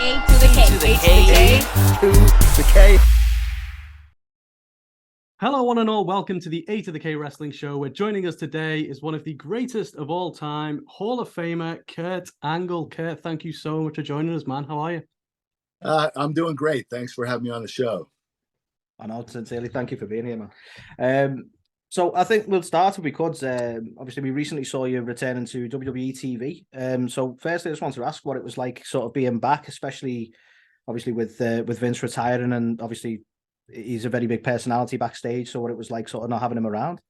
A to the K. To the K. To the K. Hello, one and all. Welcome to the A to the K Wrestling Show, where joining us today is one of the greatest of all time, Hall of Famer, Kurt Angle. Kurt, thank you so much for joining us, man. How are you? I'm doing great. Thanks for having me on the show. I know, sincerely, thank you for being here, man. So I think we'll start if we could. Obviously, we recently saw you returning to WWE TV. So firstly, I just wanted to ask what it was like sort of being back, especially obviously with Vince retiring, and obviously he's a very big personality backstage. So what it was like sort of not having him around.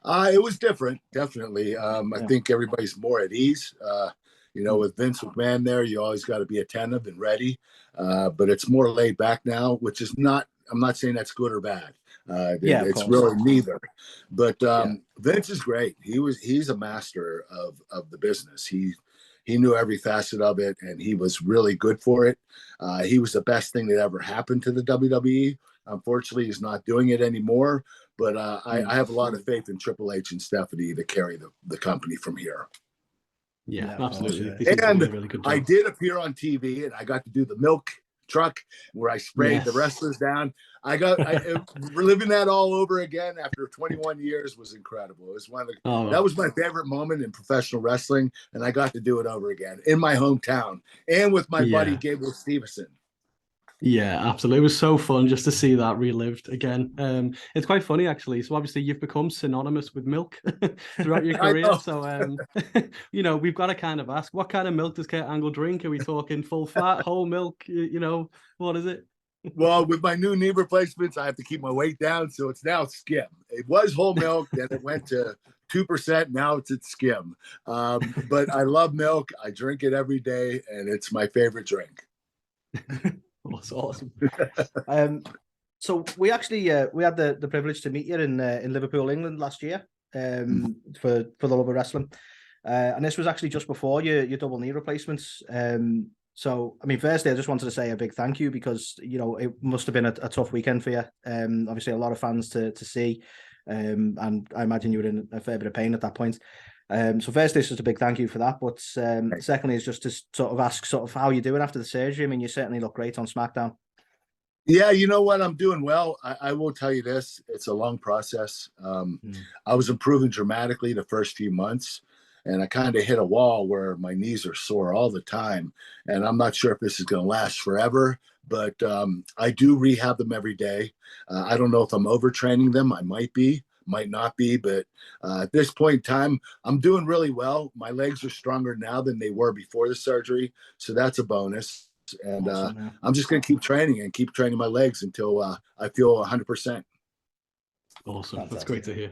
It was different, definitely. I think everybody's more at ease. With Vince McMahon there, you always got to be attentive and ready. But it's more laid back now, which is not, I'm not saying that's good or bad. It's really neither. But Vince is great. He's a master of the business. He knew every facet of it, and he was really good for it. He was the best thing that ever happened to the WWE. Unfortunately, he's not doing it anymore. But I have a lot of faith in Triple H and Stephanie to carry the company from here. Yeah, absolutely. And really good job. I did appear on TV, and I got to do the milk truck where I sprayed the wrestlers down. Reliving that all over again after 21 years was incredible. It was one of the that was my favorite moment in professional wrestling, and I got to do it over again in my hometown and with my buddy Gable Stevenson. Yeah, absolutely. It was so fun just to see that relived again. It's quite funny, actually. So obviously you've become synonymous with milk throughout your career. So, we've got to kind of ask, what kind of milk does Kurt Angle drink? Are we talking full fat, whole milk? What is it? Well, with my new knee replacements, I have to keep my weight down. So it's now skim. It was whole milk. Then it went to 2%. Now it's at skim. But I love milk. I drink it every day, and it's my favorite drink. That's awesome. So we actually we had the privilege to meet you in Liverpool, England last year for the love of wrestling, and this was actually just before your double knee replacements. So I mean, firstly, I just wanted to say a big thank you because it must have been a tough weekend for you. Obviously, a lot of fans to see, and I imagine you were in a fair bit of pain at that point. So firstly, it's just a big thank you for that. But secondly, is just to sort of ask how you're doing after the surgery. I mean, you certainly look great on SmackDown. Yeah, you know what? I'm doing well. I will tell you this. It's a long process. I was improving dramatically the first few months, and I kind of hit a wall where my knees are sore all the time. And I'm not sure if this is going to last forever, but I do rehab them every day. I don't know if I'm overtraining them. I might not be, but at this point in time, I'm doing really well. My legs are stronger now than they were before the surgery, so that's a bonus. And I'm just going to keep training my legs until I feel 100%. Awesome. That's great to hear.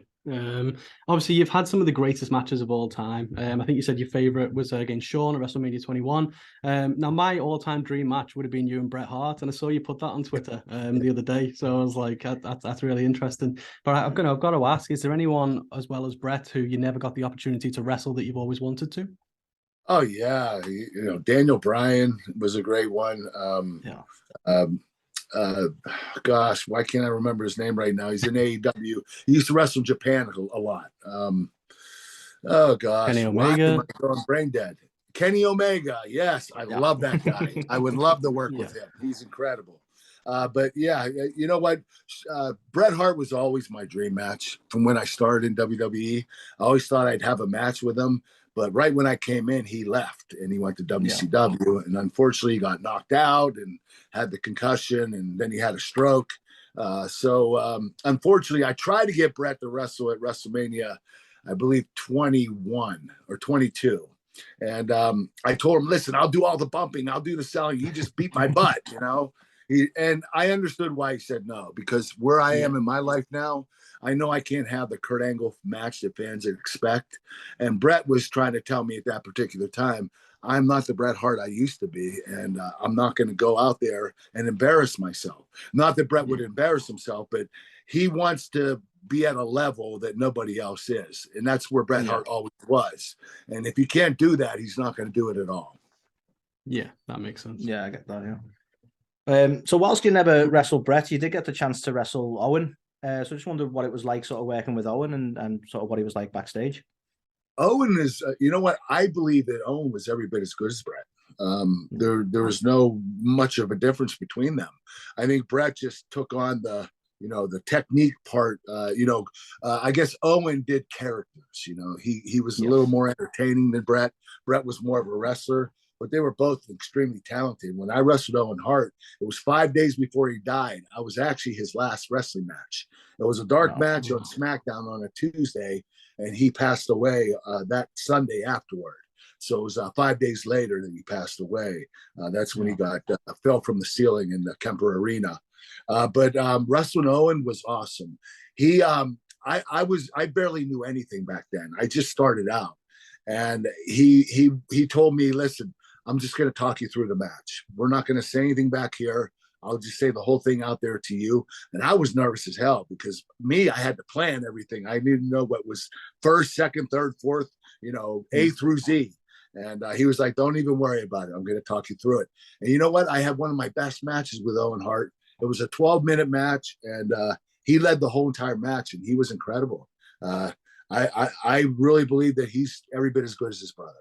Obviously, you've had some of the greatest matches of all time. I think you said your favorite was against Shawn at WrestleMania 21. Now, my all-time dream match would have been you and Bret Hart, and I saw you put that on Twitter the other day. So I was like, that's really interesting. But I've got to ask: is there anyone as well as Bret who you never got the opportunity to wrestle that you've always wanted to? Oh yeah, Daniel Bryan was a great one. Gosh, why can't I remember his name right now? He's in AEW. He used to wrestle in Japan a lot. Oh gosh, Kenny Omega. Why am I going brain dead? Kenny Omega. Yes, I love that guy. I would love to work with him. He's incredible. But yeah, you know what? Bret Hart was always my dream match from when I started in WWE. I always thought I'd have a match with him. But right when I came in, he left and he went to WCW. And unfortunately, he got knocked out and had the concussion, and then he had a stroke. So unfortunately, I tried to get Bret to wrestle at WrestleMania, I believe 21 or 22. And I told him, listen, I'll do all the bumping. I'll do the selling. You just beat my butt, And I understood why he said no, because where I am in my life now, I know I can't have the Kurt Angle match that fans expect. And Bret was trying to tell me at that particular time, I'm not the Bret Hart I used to be, and I'm not going to go out there and embarrass myself. Not that Bret would embarrass himself, but he wants to be at a level that nobody else is. And that's where Bret Hart always was. And if you can't do that, he's not going to do it at all. Yeah, that makes sense. Yeah, I get that, so whilst you never wrestled Bret, you did get the chance to wrestle Owen. So I just wondered what it was like sort of working with Owen and sort of what he was like backstage. Owen is, you know what? I believe that Owen was every bit as good as Bret. There was no much of a difference between them. I think Brett just took on the technique part. I guess Owen did characters. He was a little more entertaining than Brett. Brett was more of a wrestler, but they were both extremely talented. When I wrestled Owen Hart, it was 5 days before he died. I was actually his last wrestling match. It was a dark match on SmackDown on a Tuesday, and he passed away that Sunday afterward. So it was 5 days later that he passed away. That's when he fell from the ceiling in the Kemper Arena. But wrestling Owen was awesome. I barely knew anything back then. I just started out, and he told me, listen, I'm just going to talk you through the match. We're not going to say anything back here. I'll just say the whole thing out there to you. And I was nervous as hell because I had to plan everything. I needed to know what was first, second, third, fourth, A through Z. And he was like, don't even worry about it. I'm going to talk you through it. And you know what? I had one of my best matches with Owen Hart. It was a 12-minute match, and he led the whole entire match, and he was incredible. I really believe that he's every bit as good as his brother.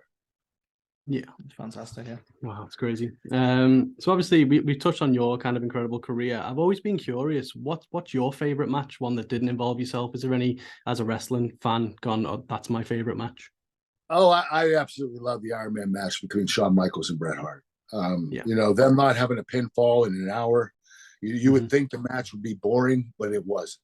Yeah, it's fantastic. Yeah, wow, it's crazy. So obviously we touched on your kind of incredible career. I've always been curious, what's your favorite match? One that didn't involve yourself? Is there any, as a wrestling fan, gone, oh, that's my favorite match? Oh, I absolutely love the Iron Man match between Shawn Michaels and Bret Hart. Them not having a pinfall in an hour. You would think the match would be boring, but it wasn't.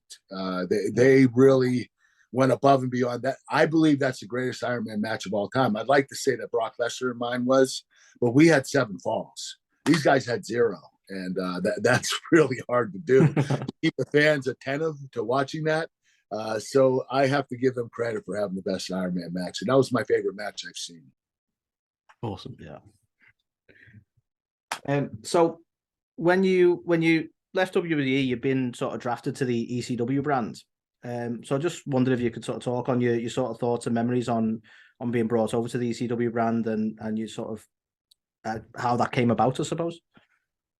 They really went above and beyond that. I believe that's the greatest Iron Man match of all time. I'd like to say that Brock Lesnar in mine was, but we had 7 falls. These guys had 0, and that's really hard to do. To keep the fans attentive to watching that. So I have to give them credit for having the best Iron Man match, and that was my favorite match I've seen. Awesome. Yeah. So when you left WWE, you've been sort of drafted to the ECW brand. So I just wondered if you could sort of talk on your sort of thoughts and memories on being brought over to the ECW brand and you sort of how that came about, I suppose.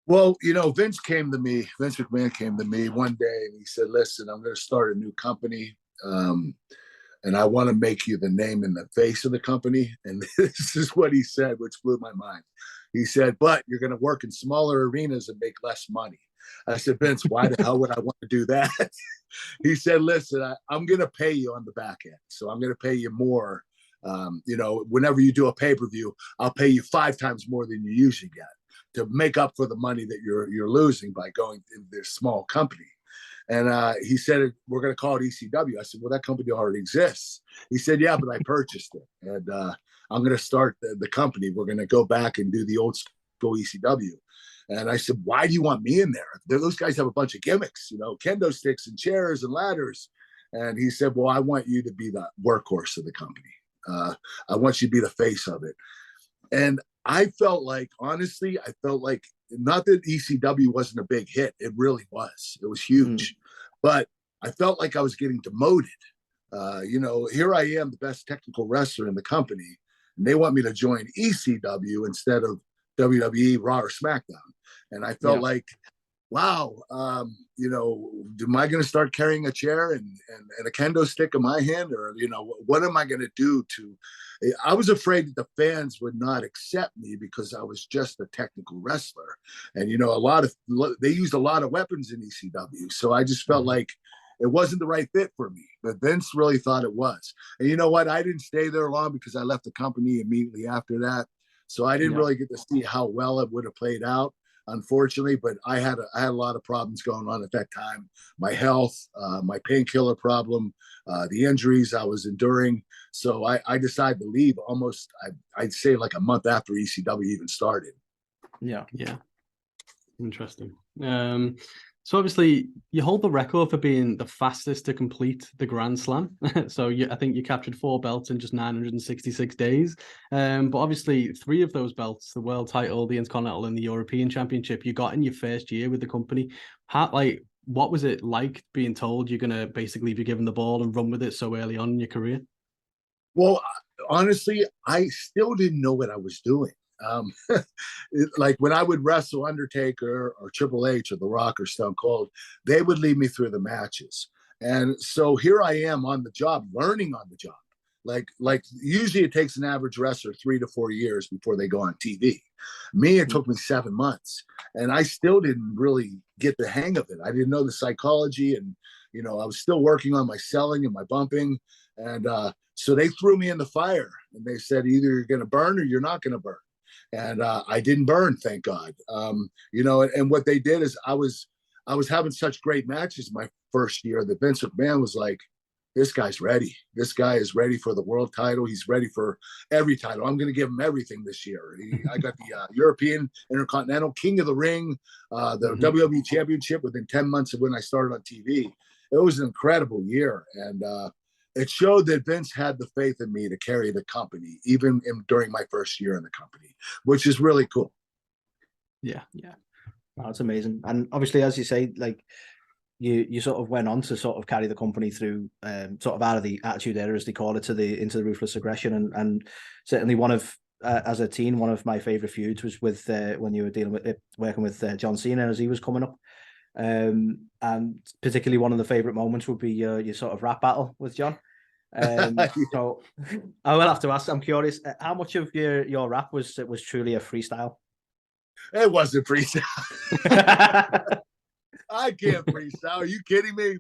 Well, Vince McMahon came to me one day and he said, listen, I'm going to start a new company. And I want to make you the name and the face of the company. And this is what he said, which blew my mind. He said, but you're going to work in smaller arenas and make less money. I said, Vince, why the hell would I want to do that? He said, listen, I'm going to pay you on the back end. So I'm going to pay you more. Whenever you do a pay-per-view, I'll pay you 5 times more than you usually get to make up for the money that you're losing by going in this small company. And he said, we're going to call it ECW. I said, well, that company already exists. He said, yeah, but I purchased it. And I'm going to start the company. We're going to go back and do the old school ECW. And I said, why do you want me in there? Those guys have a bunch of gimmicks, kendo sticks and chairs and ladders. And he said, well, I want you to be the workhorse of the company. I want you to be the face of it. And I felt like, honestly, not that ECW wasn't a big hit. It really was. It was huge. But I felt like I was getting demoted. Here I am, the best technical wrestler in the company, and they want me to join ECW instead of WWE, Raw, or SmackDown. And I felt like, wow, am I going to start carrying a chair and a kendo stick in my hand? Or, what am I going to do I was afraid that the fans would not accept me because I was just a technical wrestler. And, they used a lot of weapons in ECW. So I just felt like it wasn't the right fit for me. But Vince really thought it was. And you know what? I didn't stay there long because I left the company immediately after that. So I didn't really get to see how well it would have played out, unfortunately. But I had a lot of problems going on at that time. My health, my painkiller problem, the injuries I was enduring. So I decided to leave almost, I'd say like a month after ECW even started. Yeah. Interesting. So obviously you hold the record for being the fastest to complete the Grand Slam. So I think you captured 4 belts in just 966 days. But obviously 3 of those belts, the world title, the Intercontinental, and the European Championship, you got in your first year with the company. What was it like being told you're going to basically be given the ball and run with it so early on in your career? Well, honestly, I still didn't know what I was doing. Like when I would wrestle Undertaker or Triple H or The Rock or Stone Cold, they would lead me through the matches. And so here I am on the job, learning on the job. Like usually it takes an average wrestler 3 to 4 years before they go on TV. Me, it took me 7 months, and I still didn't really get the hang of it. I didn't know the psychology, and I was still working on my selling and my bumping, and so they threw me in the fire, and they said either you're going to burn or you're not going to burn, and I didn't burn, thank God. And what they did is I was having such great matches my first year that Vince McMahon was like, this guy's ready. This guy is ready for the world title. He's ready for every title. I'm going to give him everything this year. I got the European Intercontinental King of the Ring, the WWE Championship within 10 months of when I started on TV. It was an incredible year. And it showed that Vince had the faith in me to carry the company, even during my first year in the company, which is really cool. Yeah. Oh, that's amazing. And obviously, as you say, like, you sort of went on to sort of carry the company through sort of out of the Attitude Era, as they call it, into the Ruthless Aggression, and certainly one of as a teen, one of my favorite feuds was with when you were working with John Cena as he was coming up, and particularly one of the favorite moments would be your sort of rap battle with John. So I will have to ask. I'm curious, how much of your rap was truly a freestyle? It wasn't freestyle. I can't freestyle. Are you kidding me?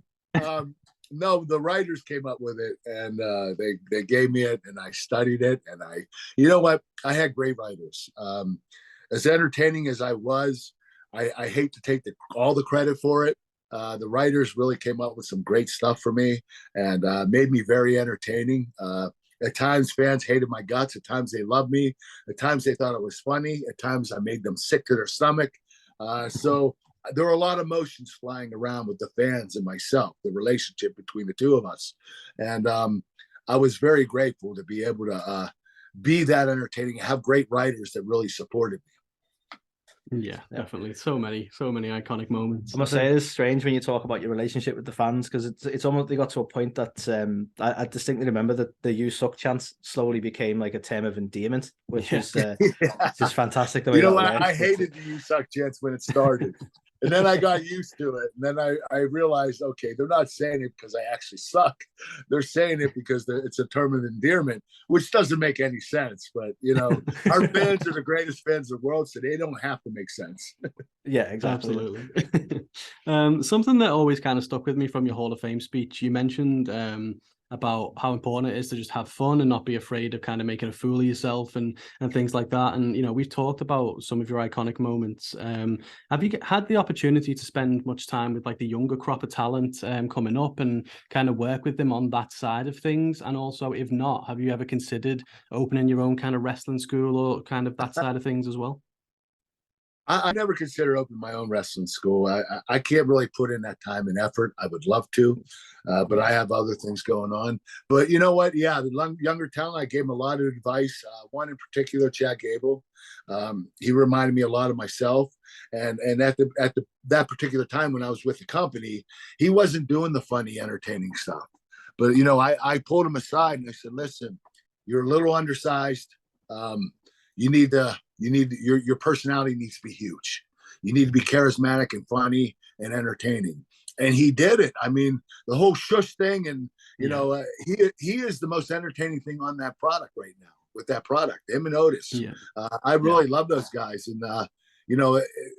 No, the writers came up with it, and they gave me it, and I studied it, and you know what? I had great writers. As entertaining as I was, I hate to take all the credit for it. The writers really came up with some great stuff for me, and made me very entertaining. At times, fans hated my guts. At times, they loved me. At times, they thought it was funny. At times, I made them sick to their stomach. So there were a lot of emotions flying around with the fans and myself, the relationship between the two of us. And I was very grateful to be able to be that entertaining, have great writers that really supported me. Yeah, definitely. So many iconic moments. I must say, it's strange when you talk about your relationship with the fans, because it's almost, they got to a point that I distinctly remember that the "You Suck" chant slowly became like a term of endearment, which is just fantastic. The way I hated the "You Suck" chants when it started. And then I got used to it. And then I realized, okay, they're not saying it because I actually suck. They're saying it because it's a term of endearment, which doesn't make any sense. But, our fans are the greatest fans in the world, so they don't have to make sense. Yeah, exactly. Absolutely. Something that always kind of stuck with me from your Hall of Fame speech, you mentioned about how important it is to just have fun and not be afraid of kind of making a fool of yourself and things like that. And, we've talked about some of your iconic moments. Have you had the opportunity to spend much time with like the younger crop of talent coming up and kind of work with them on that side of things? And also, if not, have you ever considered opening your own kind of wrestling school or kind of that side of things as well? I never considered opening my own wrestling school. I can't really put in that time and effort. I would love to, but I have other things going on. But you know what? Yeah, the younger talent, I gave him a lot of advice. One in particular, Chad Gable. He reminded me a lot of myself. And at that particular time when I was with the company, he wasn't doing the funny, entertaining stuff. But I pulled him aside and I said, "Listen, you're a little undersized. Your personality needs to be huge. You need to be charismatic and funny and entertaining." And he did it. I mean, the whole shush thing, and he is the most entertaining thing on that product right now. With that product, him and Otis, I really love those guys. And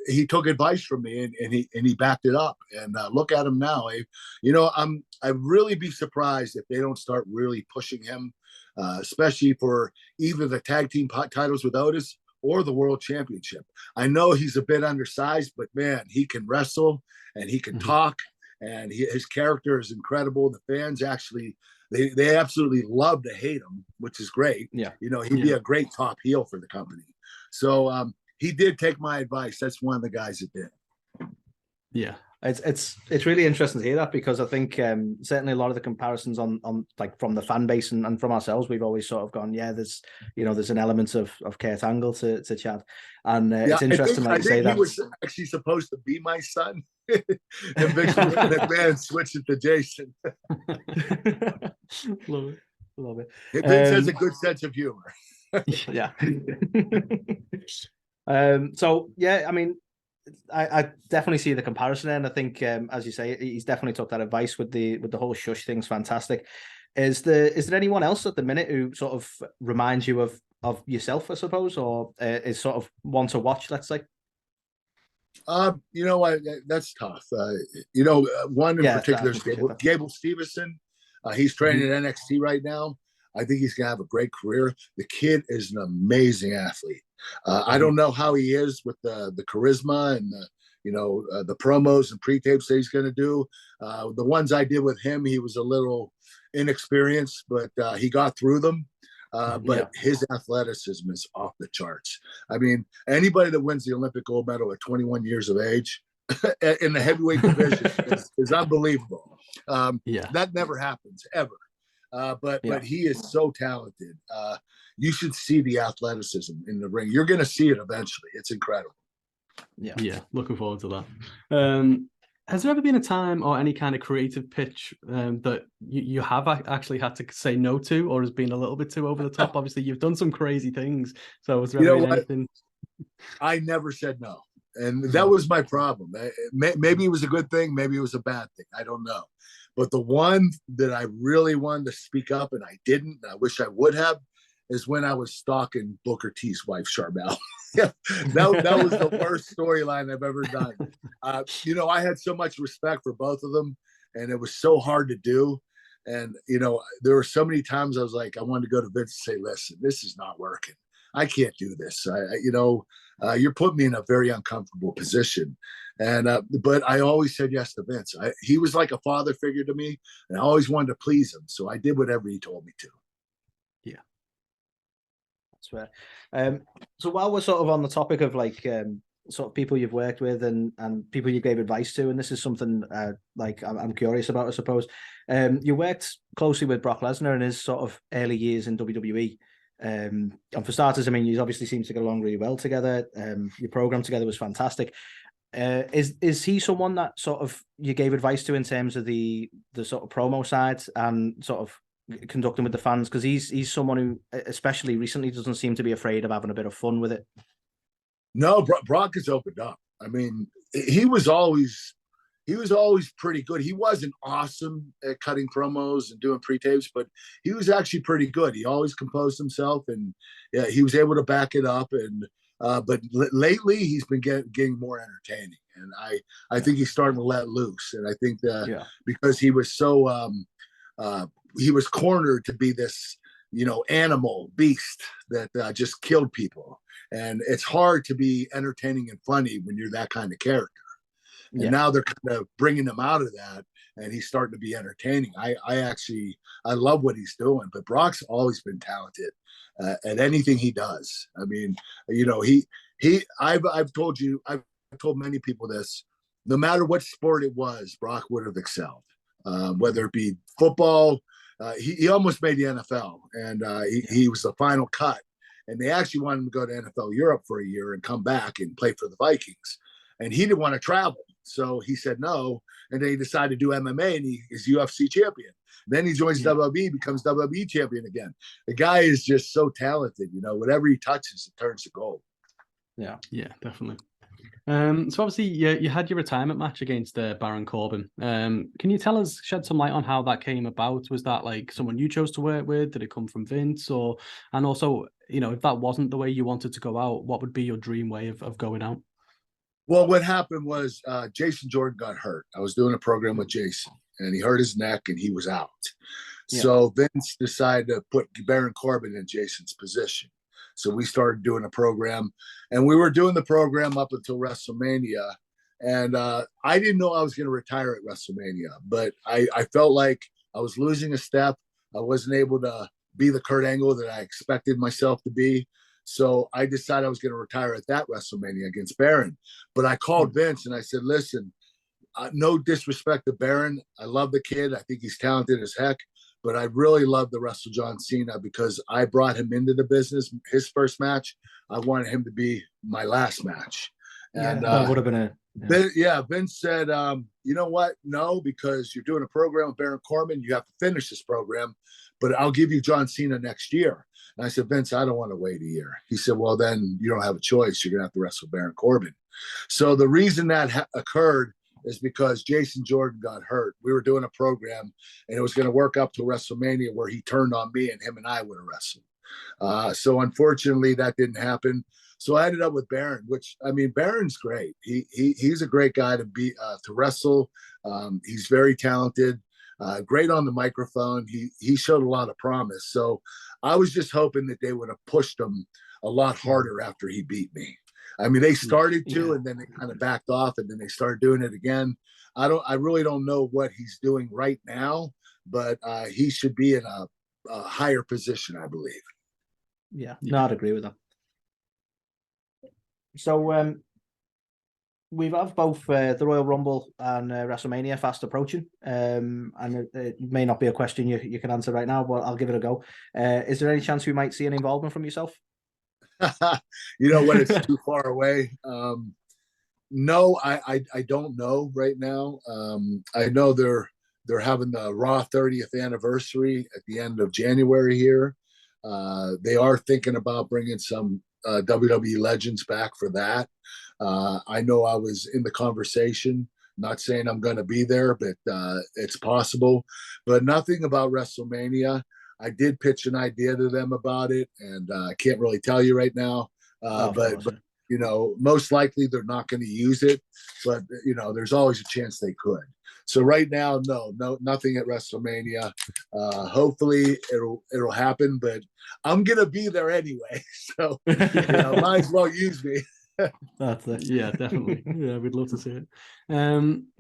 he took advice from me, and he backed it up. And look at him now. I'd really be surprised if they don't start really pushing him, especially for either the tag team titles with Otis or the world championship. I know he's a bit undersized, but man, he can wrestle and he can talk, and his character is incredible. The fans actually, they absolutely love to hate him, which is great. Yeah. He'd be a great top heel for the company. So he did take my advice. That's one of the guys that did. Yeah. It's really interesting to hear that, because I think certainly a lot of the comparisons on like from the fan base and from ourselves, we've always sort of gone, there's an element of Kurt Angle to Chad, and it's interesting I think he was actually supposed to be my son, and Vince McMahon switched it to Jason. Love it. Vince has a good sense of humor. Yeah. So yeah, I mean, I definitely see the comparison, and I think, as you say, he's definitely took that advice with the whole shush thing's fantastic. Is there anyone else at the minute who sort of reminds you of yourself, I suppose, or is sort of one to watch, let's say? You know what? That's tough. One in particular is Gable Stevenson. He's training at NXT right now. I think he's gonna have a great career. The kid is an amazing athlete. I don't know how he is with the charisma and the promos and pre-tapes that he's gonna do. The ones I did with him, he was a little inexperienced, but he got through them. But his athleticism is off the charts. I mean, anybody that wins the Olympic gold medal at 21 years of age in the heavyweight division is unbelievable. That never happens ever. But he is so talented. You should see the athleticism in the ring. You're going to see it eventually. It's incredible. Yeah, looking forward to that. Has there ever been a time or any kind of creative pitch that you have actually had to say no to, or has been a little bit too over the top? Obviously, you've done some crazy things. So was there ever been anything? I never said no. And that was my problem. Maybe it was a good thing. Maybe it was a bad thing. I don't know. But the one that I really wanted to speak up and I didn't, I wish I would have, is when I was stalking Booker T's wife, Charbel. that was the worst storyline I've ever done. I had so much respect for both of them, and it was so hard to do. And, there were so many times I was like, I wanted to go to Vince and say, listen, this is not working. I can't do this. You're putting me in a very uncomfortable position. And but I always said yes to Vince. He was like a father figure to me, and I always wanted to please him. So I did whatever he told me to. Yeah, that's fair. So while we're sort of on the topic of sort of people you've worked with and people you gave advice to, and this is something I'm curious about, I suppose. You worked closely with Brock Lesnar in his sort of early years in WWE. And for starters, I mean, you obviously seem to get along really well together. Your program together was fantastic. Is he someone that sort of you gave advice to in terms of the sort of promo side and sort of conducting with the fans? Because he's someone who, especially recently, doesn't seem to be afraid of having a bit of fun with it. No, Brock has opened up. I mean, he was always pretty good. He wasn't awesome at cutting promos and doing pre-tapes, but he was actually pretty good. He always composed himself, and he was able to back it up. And but lately, he's been getting more entertaining, and I think he's starting to let loose. And I think that because he was so he was cornered to be this animal beast that just killed people, and it's hard to be entertaining and funny when you're that kind of character. And now they're kind of bringing him out of that, and he's starting to be entertaining. I love what he's doing, but Brock's always been talented at anything he does. I mean, I've told many people this. No matter what sport it was, Brock would have excelled. Whether it be football, he almost made the NFL, and he was the final cut. And they actually wanted him to go to NFL Europe for a year and come back and play for the Vikings. And he didn't want to travel. So he said no. And then he decided to do MMA, and he is UFC champion. Then he joins WWE, becomes WWE champion again. The guy is just so talented. Whatever he touches, it turns to gold. Yeah, definitely. So obviously you had your retirement match against Baron Corbin. Can you shed some light on how that came about? Was that like someone you chose to work with? Did it come from Vince? And also, if that wasn't the way you wanted to go out, what would be your dream way of going out? Well, what happened was Jason Jordan got hurt. I was doing a program with Jason, and he hurt his neck, and he was out. Yeah. So Vince decided to put Baron Corbin in Jason's position. So we started doing a program, and we were doing the program up until WrestleMania. And I didn't know I was going to retire at WrestleMania, but I felt like I was losing a step. I wasn't able to be the Kurt Angle that I expected myself to be. So I decided I was going to retire at that WrestleMania against Baron. But I called Vince and I said, listen, no disrespect to Baron. I love the kid. I think he's talented as heck. But I really love to wrestle John Cena because I brought him into the business. His first match, I wanted him to be my last match. And that would have been Vince said, you know what? No, because you're doing a program with Baron Corbin. You have to finish this program, but I'll give you John Cena next year. And I said, Vince, I don't want to wait a year. He said, well, then you don't have a choice. You're going to have to wrestle Baron Corbin. So the reason that occurred, is because Jason Jordan got hurt. We were doing a program, and it was going to work up to WrestleMania where he turned on me, and him and I would have wrestled. So unfortunately, that didn't happen. So I ended up with Baron, which, I mean, Baron's great. He's a great guy to wrestle. He's very talented, great on the microphone. He showed a lot of promise. So I was just hoping that they would have pushed him a lot harder after he beat me. I mean, they started to, and then they kind of backed off, and then they started doing it again. I really don't know what he's doing right now, but he should be in a higher position, I believe. Yeah, no, I'd agree with that. So we have both the Royal Rumble and WrestleMania fast approaching, and it may not be a question you can answer right now, but I'll give it a go. Is there any chance we might see an involvement from yourself? You know what? It's too far away. No, I don't know right now. I know they're having the Raw 30th anniversary at the end of January here. They are thinking about bringing some WWE legends back for that. I know I was in the conversation, not saying I'm going to be there, but it's possible. But nothing about WrestleMania. I did pitch an idea to them about it, and I can't really tell you right now. But you know, most likely they're not going to use it. But you know, there's always a chance they could. So right now, no, nothing at WrestleMania. Hopefully it'll happen, but I'm gonna be there anyway. So you know, might as well use me. That's it. Yeah, definitely. Yeah, we'd love to see it.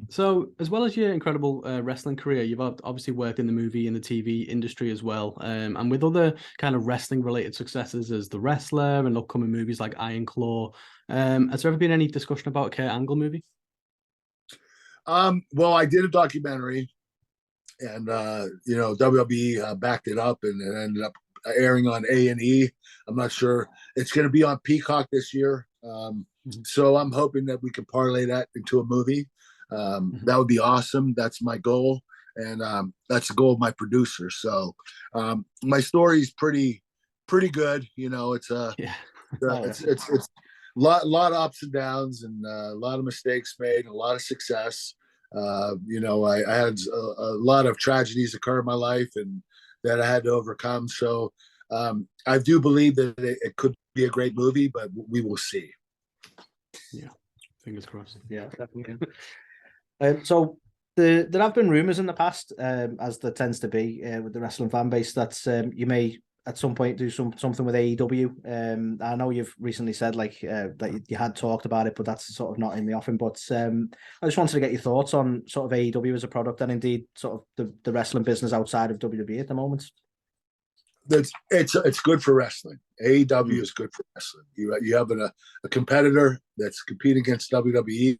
So as well as your incredible wrestling career, you've obviously worked in the movie and the TV industry as well. And with other kind of wrestling related successes as The Wrestler and upcoming movies like Iron Claw, has there ever been any discussion about a Kurt Angle movie? Well, I did a documentary, and you know, WWE backed it up, and it ended up airing on A&E. I'm not sure. It's going to be on Peacock this year. So I'm hoping that we can parlay that into a movie. That would be awesome. That's my goal, and that's the goal of my producer. So my story is pretty good. You know, it's it's a lot of ups and downs, and a lot of mistakes made, and a lot of success. You know, I had a lot of tragedies occur in my life, and that I had to overcome. So I do believe that it could be a great movie, but we will see. Yeah, fingers crossed. Yeah, definitely. So there have been rumors in the past, as there tends to be with the wrestling fan base, that you may at some point do something with AEW. I know you've recently said that you had talked about it, but that's sort of not in the offing. But I just wanted to get your thoughts on sort of AEW as a product, and indeed sort of the wrestling business outside of WWE at the moment. It's good for wrestling. AEW is good for wrestling. You have a competitor that's competing against WWE.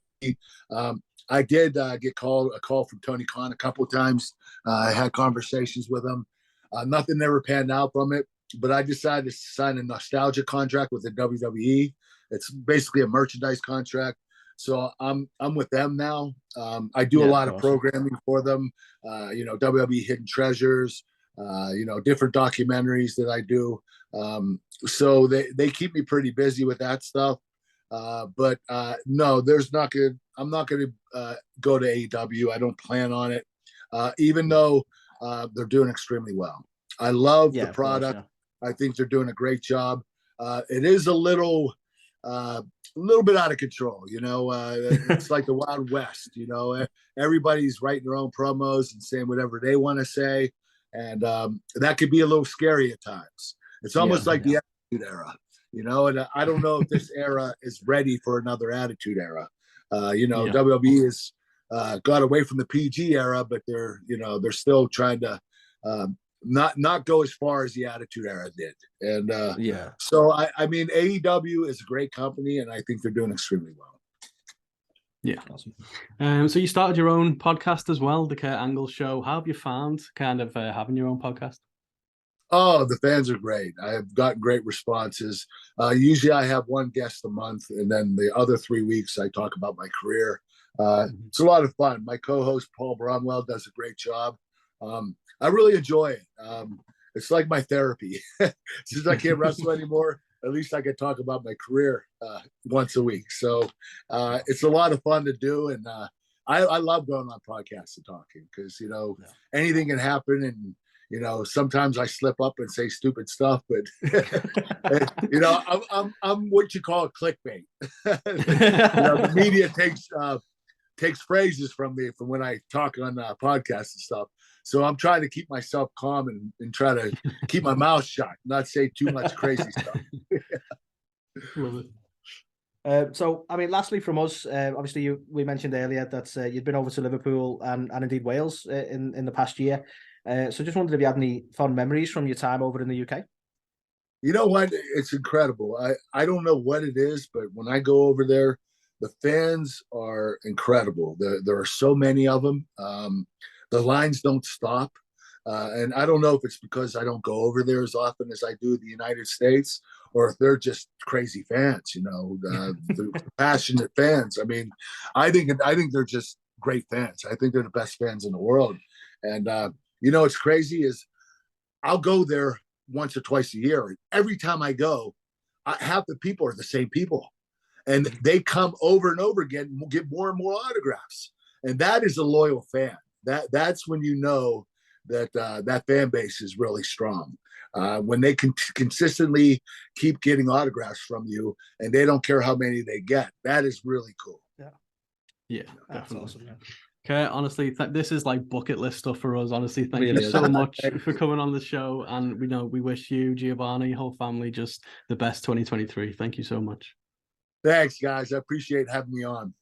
I did get a call from Tony Khan a couple of times. I had conversations with him. Nothing ever panned out from it, but I decided to sign a nostalgia contract with the WWE. It's basically a merchandise contract. So I'm with them now. I do a lot of programming for them. You know, WWE Hidden Treasures. You know, different documentaries that I do. So they keep me pretty busy with that stuff. But no, I'm not going to go to AEW. I don't plan on it, even though they're doing extremely well. I love the product. I think they're doing a great job. It is a little bit out of control, you know. It's like the Wild West, you know. Everybody's writing their own promos and saying whatever they want to say. And that could be a little scary at times. It's almost like the Attitude Era, you know, and I don't know if this era is ready for another Attitude Era. You know, WWE has got away from the PG era, but they're still trying to not go as far as the Attitude Era did. And so I mean, AEW is a great company, and I think they're doing extremely well. Yeah, awesome. So you started your own podcast as well, the Kurt Angle Show. How have you found kind of having your own podcast? Oh, the fans are great. I have gotten great responses. Usually I have one guest a month, and then the other 3 weeks I talk about my career. It's a lot of fun. My co-host, Paul Bromwell, does a great job. I really enjoy it. It's like my therapy. Since I can't wrestle anymore, at least I can talk about my career once a week. So it's a lot of fun to do, and I love going on podcasts and talking because, anything can happen. And, sometimes I slip up and say stupid stuff, but, I'm what you call a clickbait. The media takes phrases from me from when I talk on podcasts and stuff. So I'm trying to keep myself calm and try to keep my mouth shut, not say too much crazy stuff. Love it. So, I mean, lastly from us, obviously we mentioned earlier that you'd been over to Liverpool and indeed Wales in the past year. So just wondered if you had any fond memories from your time over in the UK. You know what? It's incredible. I don't know what it is, but when I go over there, the fans are incredible. There are so many of them. The lines don't stop. And I don't know if it's because I don't go over there as often as I do the United States, or if they're just crazy fans, the passionate fans. I mean, I think they're just great fans. I think they're the best fans in the world. And, what's crazy is I'll go there once or twice a year. And every time I go, half the people are the same people. And they come over and over again and get more and more autographs. And that is a loyal fan. That's when you know that that fan base is really strong. When they can consistently keep getting autographs from you and they don't care how many they get, that is really cool. Yeah, that's definitely. awesome. Okay, honestly, this is like bucket list stuff for us. Honestly, thank you so much for coming on the show. And we wish you, Giovanni, your whole family, just the best 2023. Thank you so much. Thanks, guys. I appreciate having me on.